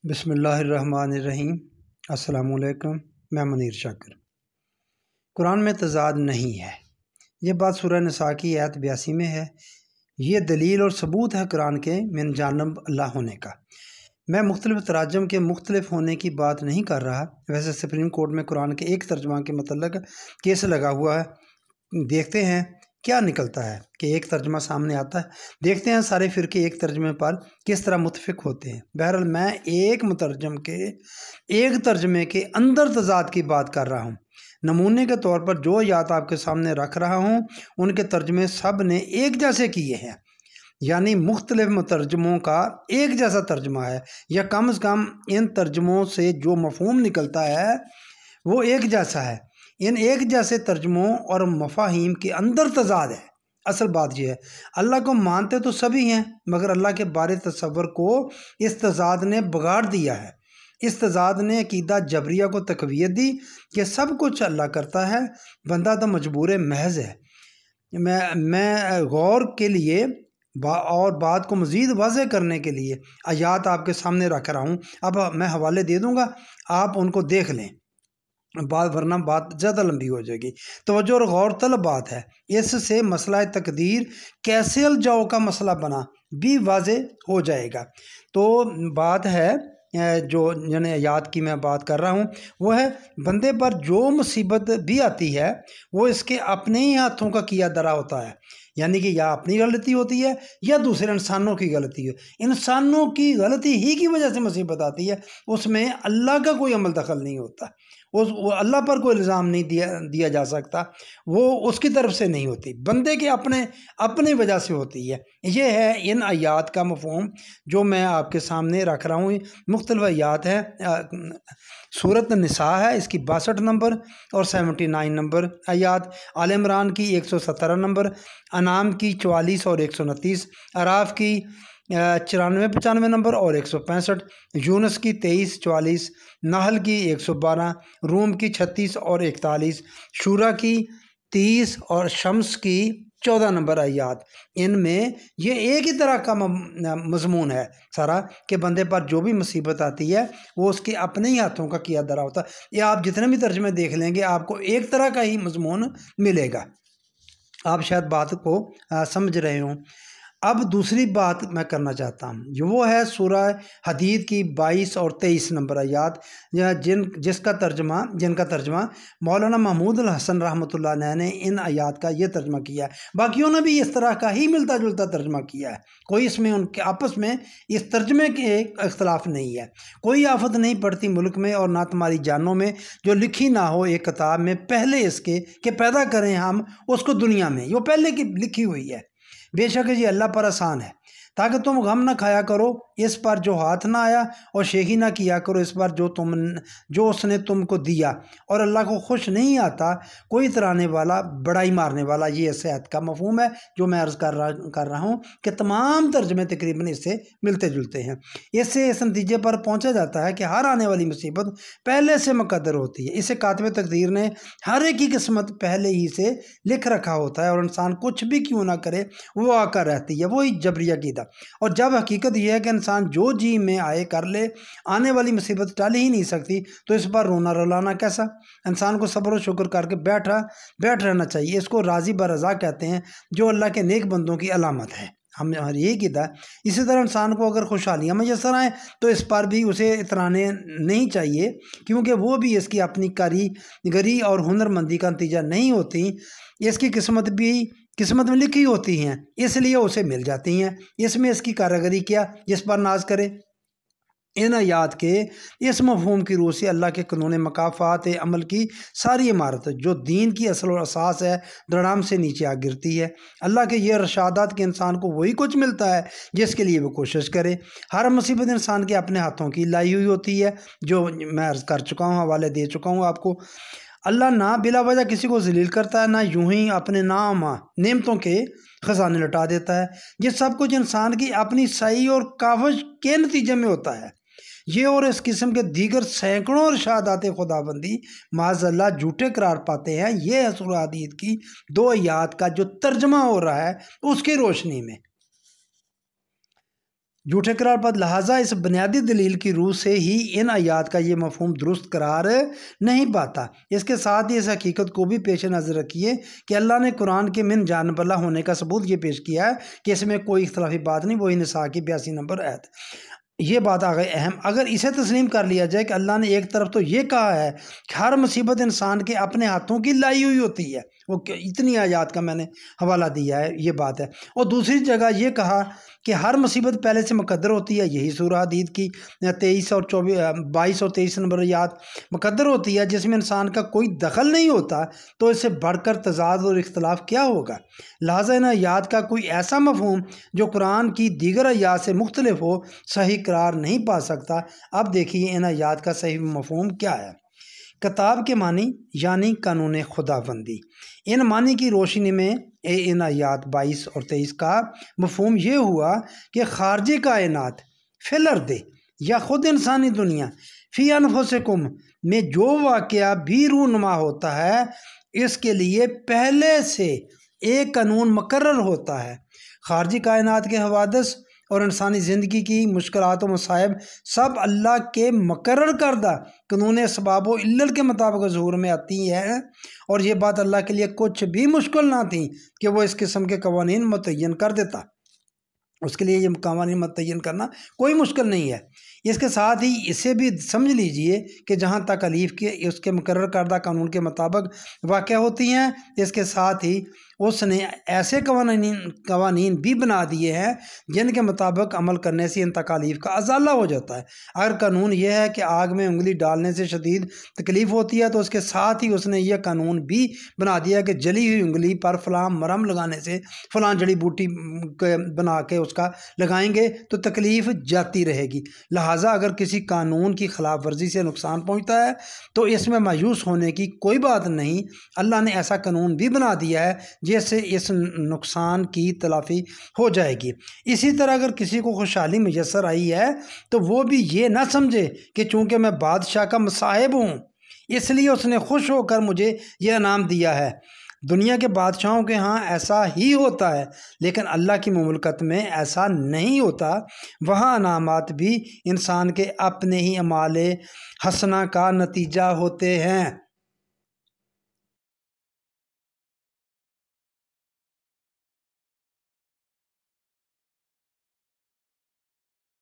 بسم اللہ الرحمن الرحیم۔ السلام علیکم، میں منیر شاکر۔ قرآن میں تضاد نہیں ہے، یہ بات سورہ نساء کی آیت 82 میں ہے۔ یہ دلیل اور ثبوت ہے قرآن کے من جانب اللہ ہونے کا۔ میں مختلف تراجم کے مختلف ہونے کی بات نہیں کر رہا۔ ویسے سپریم کورٹ میں قرآن کے ایک ترجمہ کے متعلق کیس لگا ہوا ہے، دیکھتے ہیں کیا نکلتا ہے کہ ایک ترجمہ سامنے آتا ہے۔ دیکھتے ہیں سارے فرقے ایک ترجمے پر کس طرح متفق ہوتے ہیں۔ بہرحال میں ایک مترجم کے ایک ترجمے کے اندر تضاد کی بات کر رہا ہوں۔ نمونے کے طور پر جو آیات آپ کے سامنے رکھ رہا ہوں ان کے ترجمے سب نے ایک جیسے کیے ہیں، یعنی مختلف مترجموں کا ایک جیسا ترجمہ ہے، یا کم از کم ان ترجموں سے جو مفہوم نکلتا ہے وہ ایک جیسا ہے۔ ان ایک جیسے ترجموں اور مفاہیم کے اندر تضاد ہے۔ اصل بات یہ ہے، اللہ کو مانتے تو سبھی ہیں، مگر اللہ کے بارے تصور کو اس تضاد نے بگاڑ دیا ہے۔ اس تضاد نے عقیدہ جبریہ کو تقویت دی کہ سب کچھ اللہ کرتا ہے، بندہ تو مجبور محض ہے۔ میں غور کے لیے اور بات کو مزید واضح کرنے کے لیے آیات آپ کے سامنے رکھ رہا ہوں۔ اب میں حوالے دے دوں گا، آپ ان کو دیکھ لیں، ورنہ بات زیادہ لمبی ہو جائے گی۔ توجہ اور غور طلب بات ہے، اس سے مسئلہ تقدیر کیسے الجاؤ کا مسئلہ بنا بھی واضح ہو جائے گا۔ تو بات ہے جو یعنی آیات کی میں بات کر رہا ہوں وہ ہے، بندے پر جو مصیبت بھی آتی ہے وہ اس کے اپنے ہی ہاتھوں کا کیا درا ہوتا ہے، یعنی کہ یا اپنی غلطی ہوتی ہے یا دوسرے انسانوں کی غلطی ہے۔ انسانوں کی غلطی ہی کی وجہ سے مصیبت آتی ہے، اس میں اللہ کا کوئی عمل دخل نہیں ہوتا، وہ اللہ پر کوئی الزام نہیں دیا جا سکتا، وہ اس کی طرف سے نہیں ہوتی، بندے کے اپنی وجہ سے ہوتی ہے۔ یہ ہے ان آیات کا مفہوم جو میں آپ کے سامنے رکھ رہا ہوں۔ مختلف آیات ہیں، سورۃ النساء ہے، اس کی 62 نمبر اور 79 نمبر آیات، آل عمران کی 117 نمبر، انعام کی 44 اور 129، اعراف کی 94-95 نمبر اور 165، یونس کی 23, 44، نحل کی 112، روم کی 36 اور 41، شورا کی 30 اور شمس کی 14 نمبر آیات۔ ان میں یہ ایک ہی طرح کا مضمون ہے سارا، کہ بندے پر جو بھی مصیبت آتی ہے وہ اس کے اپنے ہی ہاتھوں کا کیا درا ہوتا ہے۔ یہ آپ جتنے بھی ترجمے دیکھ لیں گے آپ کو ایک طرح کا ہی مضمون ملے گا۔ آپ شاید بات کو سمجھ رہے ہوں۔ اب دوسری بات میں کرنا چاہتا ہوں، وہ ہے سورہ حدید کی 22 اور 23 نمبر آیات، جن کا ترجمہ مولانا محمود الحسن رحمۃ اللہ علیہ نے ان آیات کا یہ ترجمہ کیا ہے۔ باقیوں نے بھی اس طرح کا ہی ملتا جلتا ترجمہ کیا ہے، کوئی اس میں ان کے آپس میں اس ترجمے کے اختلاف نہیں ہے۔ کوئی آفت نہیں پڑتی ملک میں اور نہ تمہاری جانوں میں جو لکھی نہ ہو ایک کتاب میں پہلے اس کے کہ پیدا کریں ہم اس کو دنیا میں، یہ پہلے کی لکھی ہوئی ہے۔ بے شک یہ اللہ پر آسان ہے، تاکہ تم غم نہ کھایا کرو اس پر جو ہاتھ نہ آیا، اور شیخی نہ کیا کرو اس پر جو اس نے تم کو دیا، اور اللہ کو خوش نہیں آتا کوئی ترانے والا بڑائی مارنے والا۔ یہ اس آیت کا مفہوم ہے جو میں عرض کر رہا ہوں کہ تمام ترجمے تقریباً اس سے ملتے جلتے ہیں۔ اس سے اس نتیجے پر پہنچا جاتا ہے کہ ہر آنے والی مصیبت پہلے سے مقدر ہوتی ہے، اسے کاتب تقدیر نے ہر ایک کی قسمت پہلے ہی سے لکھ رکھا ہوتا ہے، اور انسان کچھ بھی کیوں نہ کرے وہ آ کر رہتی ہے، وہی جبریہ عقیدہ۔ اور جب حقیقت یہ ہے کہ انسان جو جی میں آئے کر لے، آنے والی مصیبت ٹال ہی نہیں سکتی، تو اس پر رونا رلانا کیسا؟ انسان کو صبر و شکر کر کے بیٹھ رہنا چاہیے۔ اس کو راضی برضا کہتے ہیں، جو اللہ کے نیک بندوں کی علامت ہے۔ ہم یہی کہتا ہے۔ اسی طرح انسان کو اگر خوشحالیاں میسر آئیں تو اس پر بھی اسے اترانے نہیں چاہیے، کیونکہ وہ بھی اس کی اپنی کاریگری اور ہنرمندی کا نتیجہ نہیں ہوتی، اس کی قسمت میں لکھی ہوتی ہیں، اس لیے اسے مل جاتی ہیں۔ اس میں اس کی کاریگری کیا جس پر ناز کرے۔ ان آیات کے اس مفہوم کی روح سے اللہ کے قانون مکافات عمل کی ساری عمارت جو دین کی اصل و اساس ہے دھڑام سے نیچے آ گرتی ہے۔ اللہ کے یہ ارشادات کے انسان کو وہی کچھ ملتا ہے جس کے لیے وہ کوشش کرے۔ ہر مصیبت انسان کے اپنے ہاتھوں کی لائی ہوئی ہوتی ہے، جو میں عرض کر چکا ہوں، حوالے دے چکا ہوں آپ کو۔ اللہ نہ بلا وجہ کسی کو ذلیل کرتا ہے، نہ یوں ہی اپنے نعمتوں کے خزانے لٹا دیتا ہے۔ یہ سب کچھ انسان کی اپنی سعی اور کاوش کے نتیجے میں ہوتا ہے۔ یہ اور اس قسم کے دیگر سینکڑوں ارشادات خداوندی معاذ اللہ جھوٹے قرار پاتے ہیں۔ یہ ہے سورہ حدید کی 2 آیات کا جو ترجمہ ہو رہا ہے اس کی روشنی میں۔ جھوٹے قرار پاد، لہٰذا اس بنیادی دلیل کی روح سے ہی ان آیات کا یہ مفہوم درست قرار نہیں پاتا۔ اس کے ساتھ ہی اس حقیقت کو بھی پیش نظر رکھیے کہ اللہ نے قرآن کے من جانب اللہ ہونے کا ثبوت یہ پیش کیا ہے کہ اس میں کوئی اختلافی بات نہیں، وہی نساء کی 82 نمبر آیت۔ یہ بات آگئی اہم، اگر اسے تسلیم کر لیا جائے کہ اللہ نے ایک طرف تو یہ کہا ہے کہ ہر مصیبت انسان کے اپنے ہاتھوں کی لائی ہوئی ہوتی ہے، وہ اتنی آیات کا میں نے حوالہ دیا ہے، یہ بات ہے، اور دوسری جگہ یہ کہا کہ ہر مصیبت پہلے سے مقدر ہوتی ہے، یہی سورہ حدید کی 22 اور 23 نمبر آیات مقدر ہوتی ہے، جس میں انسان کا کوئی دخل نہیں ہوتا، تو اس سے بڑھ کر تضاد اور اختلاف کیا ہوگا؟ لہٰذا ان آیات کا کوئی ایسا مفہوم جو قرآن کی دیگر آیات سے مختلف ہو صحیح قرار نہیں پا سکتا۔ اب دیکھیے ان آیات کا صحیح مفہوم کیا ہے۔ کتاب کے معنی یعنی قانون خداوندی، ان معنی کی روشنی میں ان آیات 22 اور 23 کا مفہوم یہ ہوا کہ خارجی کائنات فی الارض یا خود انسانی دنیا فی انفسکم میں جو واقعہ بھی رونما ہوتا ہے، اس کے لیے پہلے سے ایک قانون مقرر ہوتا ہے۔ خارجی کائنات کے حوادث اور انسانی زندگی کی مشکلات و مصائب سب اللہ کے مقرر کردہ قانون اسباب و علت کے مطابق ظہور میں آتی ہے، اور یہ بات اللہ کے لیے کچھ بھی مشکل نہ تھی کہ وہ اس قسم کے قوانین متعین کر دیتا۔ اس کے لیے یہ قوانین متعین کرنا کوئی مشکل نہیں ہے۔ اس کے ساتھ ہی اسے بھی سمجھ لیجئے کہ جہاں تک الف کے اس کے مقرر کردہ قانون کے مطابق واقع ہوتی ہیں، اس کے ساتھ ہی اس نے ایسے قوانین بھی بنا دیے ہیں جن کے مطابق عمل کرنے سے ان تکالیف کا ازالہ ہو جاتا ہے۔ اگر قانون یہ ہے کہ آگ میں انگلی ڈالنے سے شدید تکلیف ہوتی ہے، تو اس کے ساتھ ہی اس نے یہ قانون بھی بنا دیا کہ جلی ہوئی انگلی پر فلاں مرہم لگانے سے، فلاں جڑی بوٹی بنا کے اس کا لگائیں گے تو تکلیف جاتی رہے گی۔ لہٰذا اگر کسی قانون کی خلاف ورزی سے نقصان پہنچتا ہے تو اس میں مایوس ہونے کی کوئی بات نہیں، اللہ نے ایسا قانون بھی بنا دیا ہے جس سے اس نقصان کی تلافی ہو جائے گی۔ اسی طرح اگر کسی کو خوشحالی میسر آئی ہے تو وہ بھی یہ نہ سمجھے کہ چونکہ میں بادشاہ کا مصاحب ہوں اس لیے اس نے خوش ہو کر مجھے یہ انعام دیا ہے۔ دنیا کے بادشاہوں کے ہاں ایسا ہی ہوتا ہے، لیکن اللہ کی مملکت میں ایسا نہیں ہوتا۔ وہاں انعامات بھی انسان کے اپنے ہی اعمال حسنہ کا نتیجہ ہوتے ہیں۔